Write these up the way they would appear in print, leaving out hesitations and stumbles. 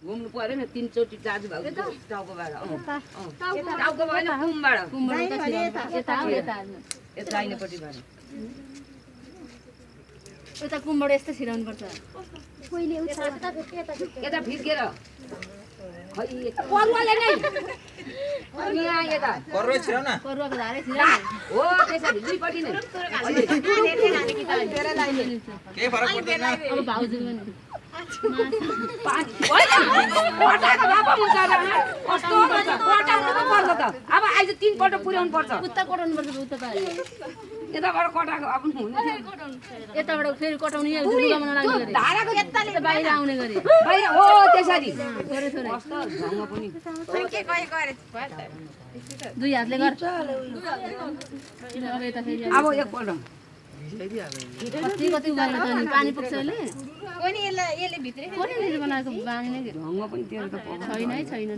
घुम्नु पर्यो नि 3 चोटी दाजु भाउ टाउकोबाट टाउको भएन कुमबाट यता दाहिनेपट्टिबाट यता कुमबाट यस्तो छिराउनु पर्छ यता फिर्केर खै परुवाले नै यहाँ यता पर्रो छिराउ न परुवाको धारै छिराउ हो त्यसरी दुईपट्टि नै केही फरक पर्दैन अब भाउजू पनि अब आइज 3 पल्ट पुर्याउनु पर्छ उता कटाउनु पर्छ उता पारि यताबाट कटाएको अब हुने यताबाट फेरि कटाउने लुगामा नलाग्ने गरी धाराको यताले बाहिर आउने गरी बाहिर हो त्यसरी थोरै थोरै कस्तो ढङ्ग पनि दुई हातले गर अब यता फेरि अब एकपल्ट कति कति उगाल्नु त नि पानी पुग्छ अहिले कोनी बनाएको बानी नै ढङ्ग पनि त्यो त छैन है छैन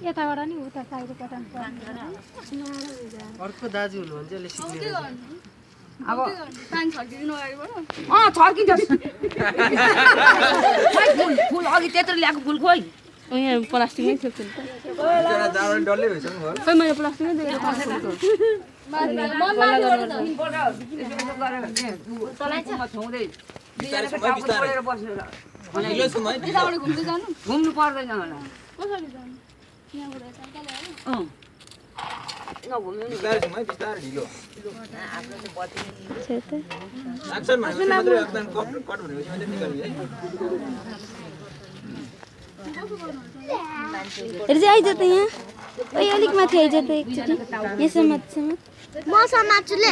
यताबाट नि उता साइड कटाउनु अर्को दाजु हुनुहुन्छ यसले सिक्ने अब पानी छर्किदिनु अगाडिबाट छर्किन्छ फुल अघि त्यत्रो ल्याएको फुल खोइ यहाँ प्लास्टिकमै थियो फुल जरा जाडले डल्लै भइसक्नु भयो खै मैले प्लास्टिकमै देखेको ढिलो छु म है घुम्दै जानु घुम्नु पर्दैन होला कसरी जानु यहाँबाट यता नघुम्नु बिस्तारै छु म है बिस्तारै ढिलो एक्सन भनेपछि मात्रै एकदम कट भनेपछि मात्रै निकाल्नु है आइज त यहाँ ओइ अलिक माथि आइज त एकचोटि यसमा म समात्छु ले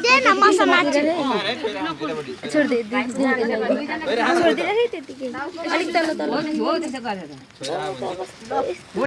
दे न म समात्छु छोड दे छोड दे है त्यतिकै अलिक तल हो त्यसो गरेर